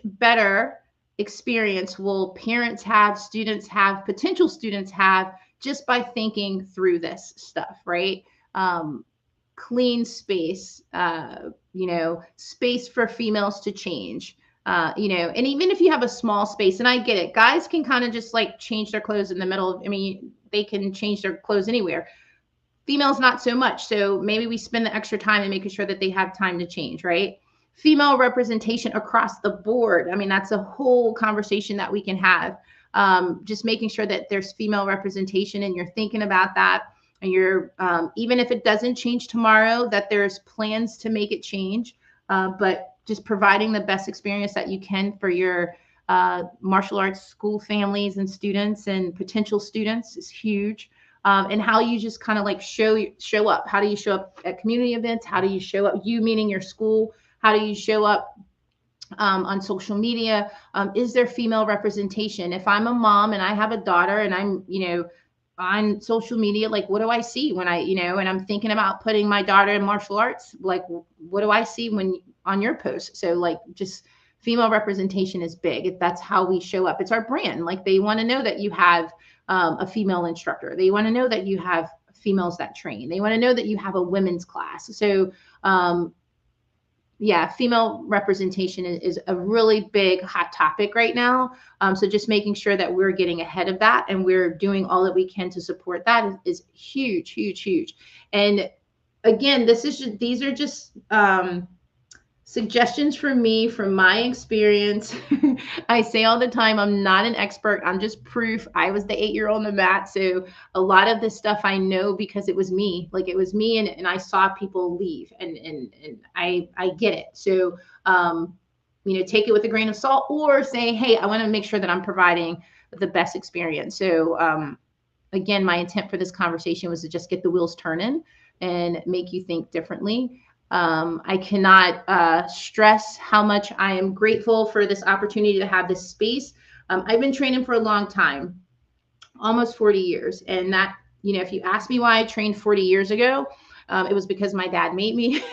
better experience will parents have, students have, potential students have just by thinking through this stuff, right? Clean space, space for females to change, and even if you have a small space, and I get it, guys can kind of just like change their clothes in the middle. They can change their clothes anywhere. Females, not so much. So maybe we spend the extra time in making sure that they have time to change, right? Female representation across the board. That's a whole conversation that we can have. Just making sure that there's female representation and you're thinking about that. And you're, even if it doesn't change tomorrow, that there's plans to make it change. But just providing the best experience that you can for your martial arts school families and students and potential students is huge. And how you just kind of like show up. How do you show up at community events? How do you show up, you meaning your school? How do you show up on social media? Is there female representation? If I'm a mom and I have a daughter and I'm, on social media, like what do I see when I, and I'm thinking about putting my daughter in martial arts, like what do I see when on your post? So like just female representation is big. That's how we show up. It's our brand. Like they want to know that you have a female instructor. They want to know that you have females that train. They want to know that you have a women's class. So yeah, female representation is a really big hot topic right now. So just making sure that we're getting ahead of that and we're doing all that we can to support that is huge, huge, huge. And again, these are just suggestions from me, from my experience. I say all the time, I'm not an expert. I'm just proof. I was the 8-year-old on the mat. So a lot of this stuff I know because it was me. Like it was me and I saw people leave and I get it. So, take it with a grain of salt or say, hey, I want to make sure that I'm providing the best experience. So, again, my intent for this conversation was to just get the wheels turning and make you think differently. I cannot stress how much I am grateful for this opportunity to have this space. I've been training for a long time, almost 40 years. And that, if you ask me why I trained 40 years ago, it was because my dad made me.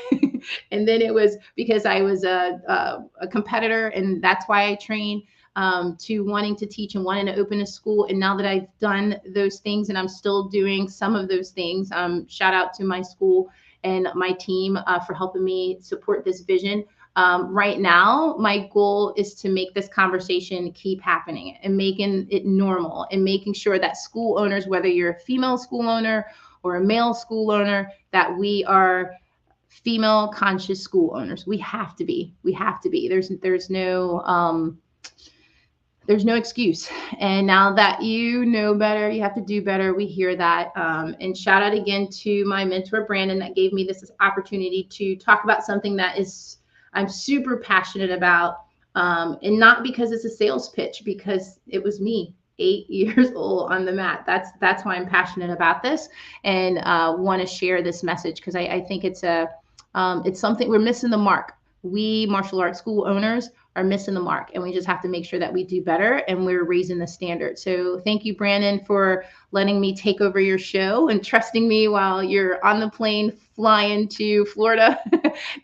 And then it was because I was a competitor and that's why I trained, to wanting to teach and wanting to open a school. And now that I've done those things and I'm still doing some of those things, shout out to my school and my team for helping me support this vision. Right now, my goal is to make this conversation keep happening and making it normal and making sure that school owners, whether you're a female school owner or a male school owner, that we are female conscious school owners. We have to be. There's no excuse. And now that you know better, you have to do better. We hear that. And shout out again to my mentor, Brandon, that gave me this opportunity to talk about something that I'm super passionate about. And not because it's a sales pitch, because it was me, 8 years old on the mat. That's why I'm passionate about this and want to share this message because I think it's something we're missing the mark. we martial arts school owners are missing the mark, and we just have to make sure that we do better and we're raising the standard. So thank you, Brandon, for letting me take over your show and trusting me while you're on the plane flying to Florida.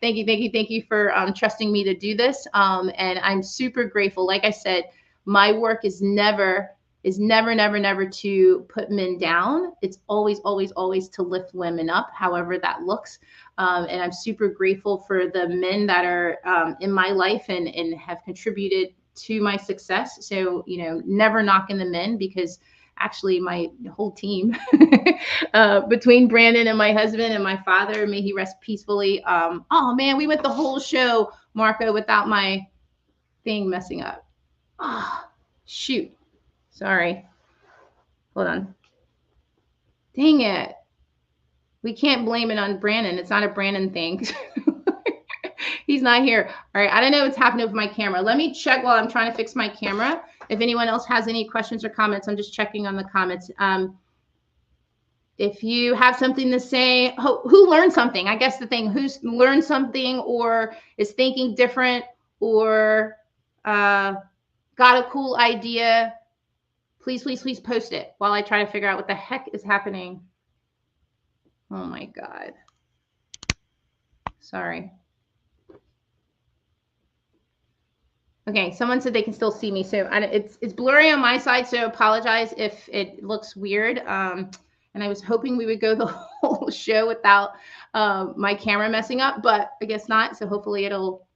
Thank you for trusting me to do this. And I'm super grateful. Like I said, my work is never to put men down. It's always to lift women up, however that looks. And I'm super grateful for the men that are in my life and have contributed to my success. So, never knocking the men, because actually my whole team between Brandon and my husband and my father, may he rest peacefully. Oh man, we went the whole show, Marco, without my thing messing up. Oh, shoot. Sorry. Hold on. Dang it. We can't blame it on Brandon. It's not a Brandon thing. He's not here. All right. I don't know what's happening with my camera. Let me check while I'm trying to fix my camera. If anyone else has any questions or comments, I'm just checking on the comments. If you have something to say, who learned something? I guess the thing, who's learned something or is thinking different or got a cool idea, please post it while I try to figure out what the heck is happening. Oh my God. Sorry. Okay, someone said they can still see me. So it's blurry on my side, so apologize if it looks weird. And I was hoping we would go the whole show without my camera messing up, but I guess not. So hopefully it'll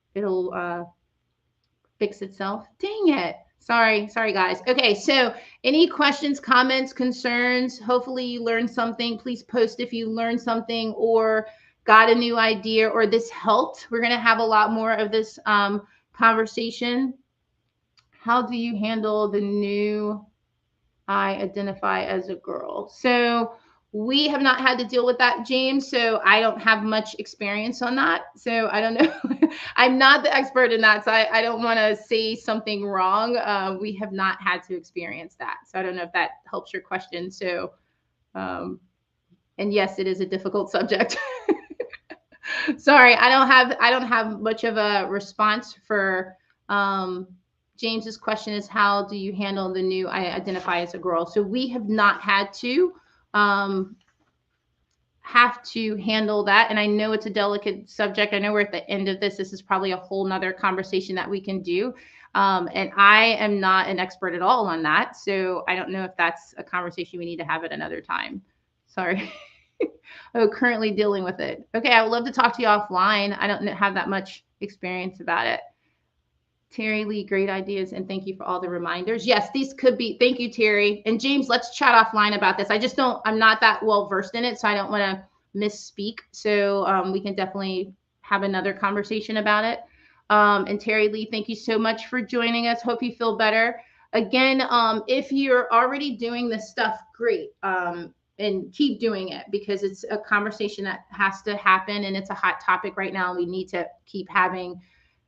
fix itself. Dang it. Sorry, guys. Okay, so any questions, comments, concerns? Hopefully you learned something. Please post if you learned something or got a new idea or this helped. We're going to have a lot more of this conversation. How do you handle the new I identify as a girl? So we have not had to deal with that, James. So I don't have much experience on that. So I don't know. I'm not the expert in that. So I don't want to say something wrong. We have not had to experience that. So I don't know if that helps your question. So, and yes, it is a difficult subject. Sorry, I don't have much of a response for James's question is how do you handle the new I identify as a girl? So we have not had to handle that. And I know it's a delicate subject. I know we're at the end of this. This is probably a whole nother conversation that we can do. And I am not an expert at all on that. So I don't know if that's a conversation we need to have at another time. Sorry. Oh, currently dealing with it. Okay, I would love to talk to you offline. I don't have that much experience about it. Terry Lee, great ideas, and thank you for all the reminders. Yes, these could be. Thank you, Terry. And James, let's chat offline about this. I'm not that well versed in it, so I don't want to misspeak. So we can definitely have another conversation about it. And Terry Lee, thank you so much for joining us. Hope you feel better. Again, if you're already doing this stuff, great. And keep doing it because it's a conversation that has to happen and it's a hot topic right now. We need to keep having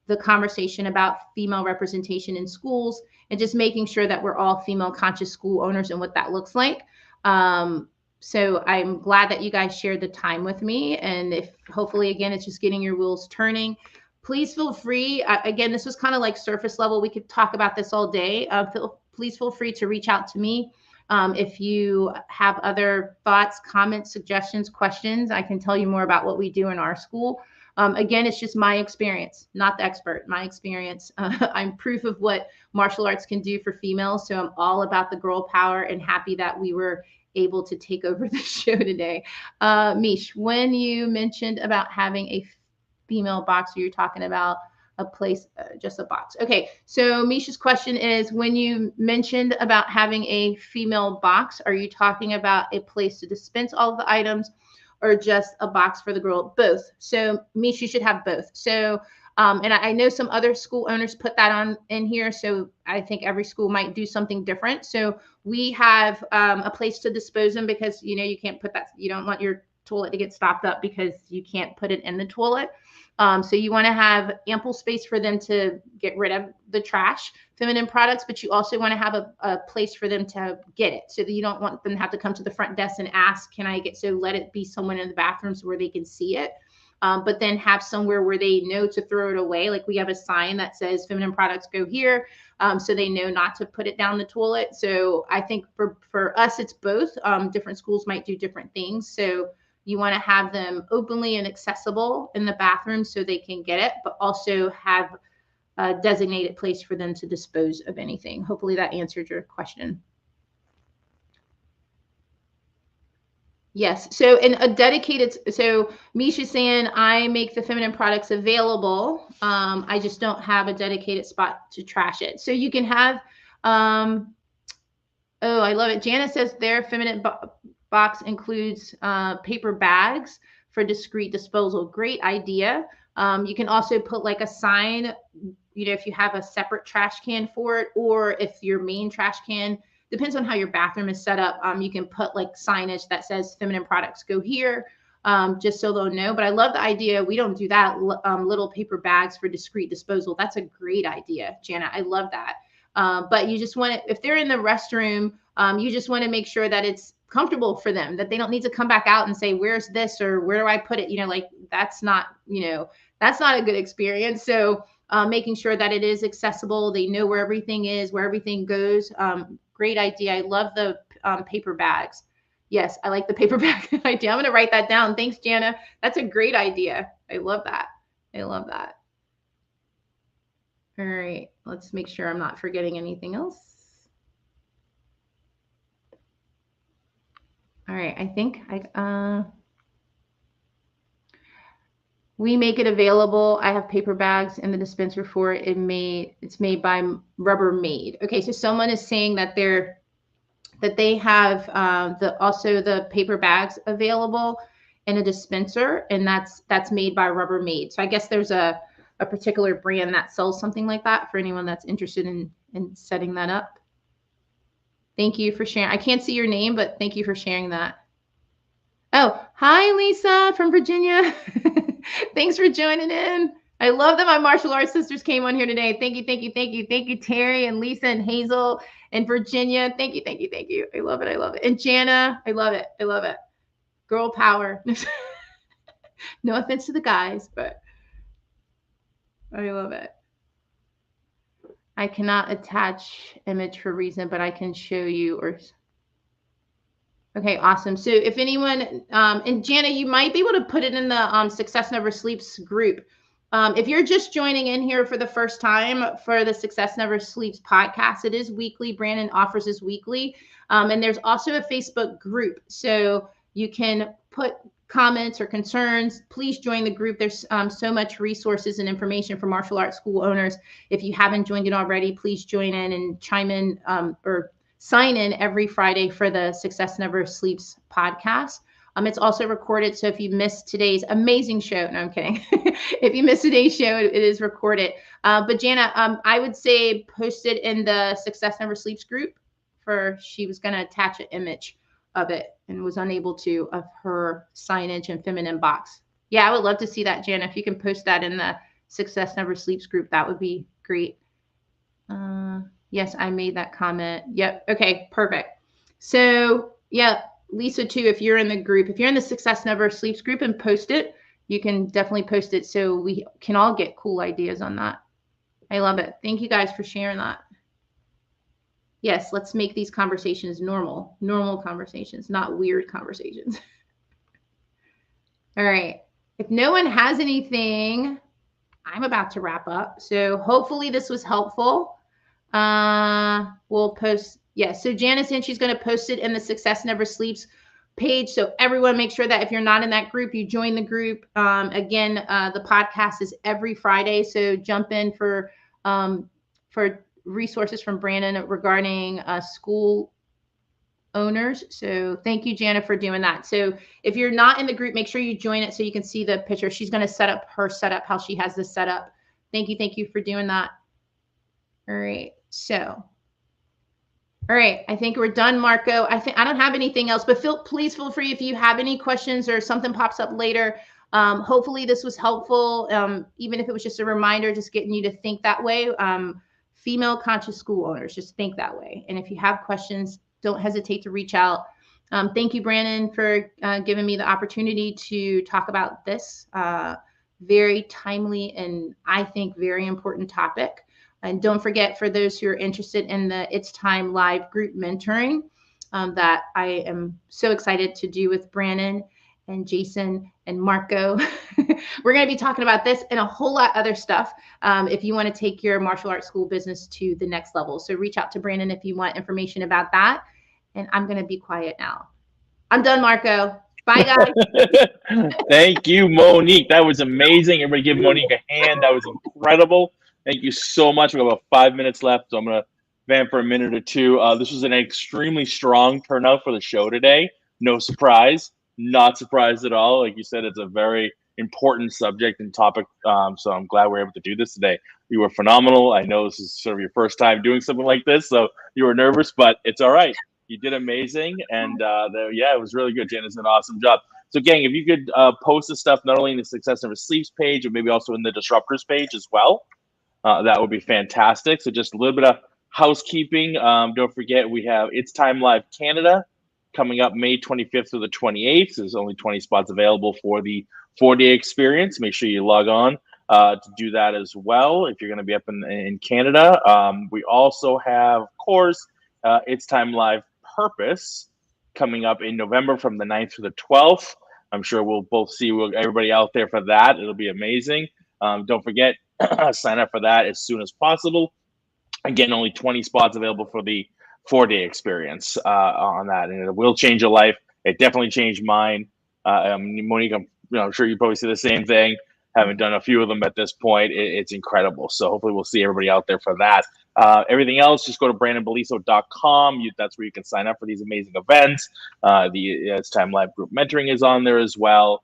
the conversation about female representation in schools and just making sure that we're all female conscious school owners and what that looks like. So I'm glad that you guys shared the time with me. And if hopefully, again, it's just getting your wheels turning. Please feel free. Again, this was kind of like surface level. We could talk about this all day. Please feel free to reach out to me. If you have other thoughts, comments, suggestions, questions, I can tell you more about what we do in our school. Again, it's just my experience, not the expert, my experience. I'm proof of what martial arts can do for females. So I'm all about the girl power and happy that we were able to take over the show today. Mish, when you mentioned about having a female boxer, you're talking about a place, just a box. Okay, so Misha's question is, when you mentioned about having a female box, are you talking about a place to dispense all of the items or just a box for the girl? Both. So Misha, you should have both. So, and I know some other school owners put that on in here. So I think every school might do something different. So we have a place to dispose them because, you can't put that, you don't want your toilet to get stopped up because you can't put it in the toilet. So you want to have ample space for them to get rid of the trash, feminine products, but you also want to have a place for them to get it so that you don't want them to have to come to the front desk and ask, can I get, so let it be someone in the bathrooms where they can see it. but then have somewhere where they know to throw it away. Like we have a sign that says feminine products go here, so they know not to put it down the toilet. So I think for us, it's both. Different schools might do different things. So you want to have them openly and accessible in the bathroom so they can get it, but also have a designated place for them to dispose of anything. Hopefully that answered your question. Yes. So in a dedicated, so Misha's saying I make the feminine products available. I just don't have a dedicated spot to trash it. So you can have, oh, I love it. Jana says their feminine box includes paper bags for discreet disposal. Great idea. You can also put like a sign, you know, if you have a separate trash can for it, or if your main trash can, depends on how your bathroom is set up. You can put like signage that says feminine products go here, just so they'll know. But I love the idea. We don't do that. Little paper bags for discreet disposal. That's a great idea, Jana. I love that. But you just want to, if they're in the restroom, you just want to make sure that it's comfortable for them, that they don't need to come back out and say, where's this, or where do I put it? You know, like that's not, you know, that's not a good experience. So making sure that it is accessible. They know where everything is, where everything goes. Great idea. I love the paper bags. Yes, I like the paper bag idea. I'm going to write that down. Thanks, Jana. That's a great idea. I love that. I love that. All right. Let's make sure I'm not forgetting anything else. All right. I think we make it available. I have paper bags in the dispenser for it. It's made by Rubbermaid. Okay, so someone is saying that they have also the paper bags available in a dispenser, and that's made by Rubbermaid. So I guess there's a particular brand that sells something like that for anyone that's interested in setting that up. Thank you for sharing. I can't see your name, but thank you for sharing that. Oh, hi, Lisa from Virginia. Thanks for joining in. I love that my martial arts sisters came on here today. Thank you, thank you, thank you. Thank you, Terry and Lisa and Hazel and Virginia. Thank you, thank you, thank you. I love it, I love it. And Jana, I love it, I love it. Girl power. No offense to the guys, but I love it. I cannot attach image for a reason, but I can show you or... Okay, awesome. So if anyone, and Jana, you might be able to put it in the Success Never Sleeps group. If you're just joining in here for the first time for the Success Never Sleeps podcast, it is weekly. Brandon offers is weekly. And there's also a Facebook group. So you can put comments or concerns. Please join the group. There's so much resources and information for martial arts school owners. If you haven't joined it already, please join in and chime in or sign in every Friday for the Success Never Sleeps podcast. It's also recorded. So if you missed today's amazing show, no, I'm kidding. If you missed today's show, it is recorded. But Jana, I would say post it in the Success Never Sleeps group she was going to attach an image of it and was unable to, of her signage and feminine box. Yeah, I would love to see that, Jana. If you can post that in the Success Never Sleeps group, that would be great. Yes, I made that comment. Yep. Okay, perfect. So yeah, Lisa too, if you're in the group, if you're in the Success Never Sleeps group and post it, you can definitely post it so we can all get cool ideas on that. I love it. Thank you guys for sharing that. Yes, let's make these conversations normal conversations, not weird conversations. All right. If no one has anything, I'm about to wrap up. So hopefully this was helpful. We'll post. Yeah. So Janice said she's going to post it in the Success Never Sleeps page. So everyone make sure that if you're not in that group, you join the group. Again, the podcast is every Friday. So jump in for resources from Brandon regarding school owners. So thank you, Jana, for doing that. So if you're not in the group, make sure you join it so you can see the picture. She's going to set up her setup, how she has this set up. Thank you for doing that. All right. So, all right. I think we're done, Marco. I don't have anything else, but please feel free if you have any questions or something pops up later. Hopefully this was helpful. Even if it was just a reminder, just getting you to think that way. Female conscious school owners, just think that way. And if you have questions, don't hesitate to reach out. Thank you, Brandon, for giving me the opportunity to talk about this very timely and I think very important topic. And don't forget, for those who are interested in the It's Time Live group mentoring that I am so excited to do with Brandon and Jason and Marco. We're going to be talking about this and a whole lot other stuff if you want to take your martial arts school business to the next level. So reach out to Brandon if you want information about that. And I'm going to be quiet now. I'm done, Marco. Bye, guys.
Thank you, Monique. That was amazing. Everybody give Monique a hand. That was incredible. Thank you so much. We have about 5 minutes left, so I'm going to vamp for a minute or two. This was an extremely strong turnout for the show today. No surprise. Not surprised at all. Like you said, it's a very important subject and topic, so I'm glad we're able to do this today. You were phenomenal. I know this is sort of your first time doing something like this, so you were nervous, but it's all right. You did amazing, and yeah, it was really good. Janice did an awesome job. So, gang, if you could post this stuff not only in the Success Never Sleeps page, but maybe also in the Disruptors page as well, that would be fantastic. So, just a little bit of housekeeping. Don't forget, we have It's Time Live Canada coming up May 25th through the 28th. There's only 20 spots available for the 4-day experience. Make sure you log on to do that as well if you're going to be up in Canada. We also have, of course, It's Time Live Purpose coming up in November from the 9th to the 12th. I'm sure we'll both see everybody out there for that. It'll be amazing. Don't forget, sign up for that as soon as possible. Again, only 20 spots available for the 4-day experience on that, and it will change your life. It definitely changed mine. Monique, I'm sure you probably see the same thing. Haven't done a few of them at this point. It's incredible. So hopefully we'll see everybody out there for that. Everything else, just go to brandonbeliso.com. That's where you can sign up for these amazing events. The It's Time Live group mentoring is on there as well.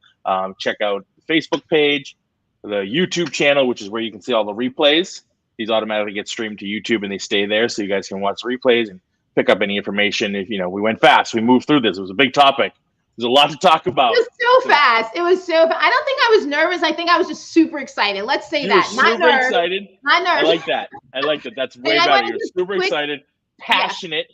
Check out the Facebook page, the YouTube channel, which is where you can see all the replays. These automatically get streamed to YouTube and they stay there, so you guys can watch the replays and pick up any information. If we went fast, we moved through this. It was a big topic. There's a lot to talk about.
It was so fast. It was so fast. I don't think I was nervous. I think I was just super excited. Let's say that.
Not super
nervous.
Excited.
Not nervous.
I like that. That's way better. You're super excited, passionate.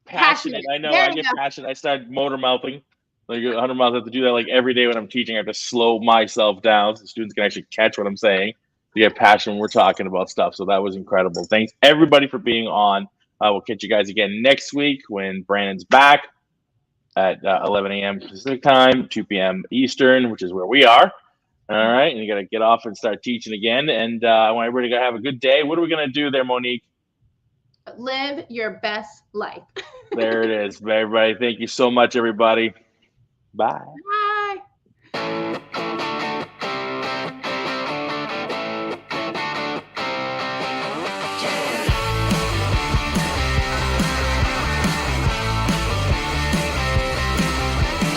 Yeah. Passionate. I know. I get passionate. I started motor mouthing. Like 100 miles. I have to do that like every day when I'm teaching. I have to slow myself down so the students can actually catch what I'm saying. To get passion when we're talking about stuff. So that was incredible. Thanks everybody for being on. We'll catch you guys again next week when Brandon's back at 11 a.m. Pacific time, 2 p.m. Eastern, which is where we are. All right. And you got to get off and start teaching again. And I want everybody to have a good day. What are we going to do there, Monique?
Live your best life.
There it is. Everybody, thank you so much, everybody. Bye.
Bye.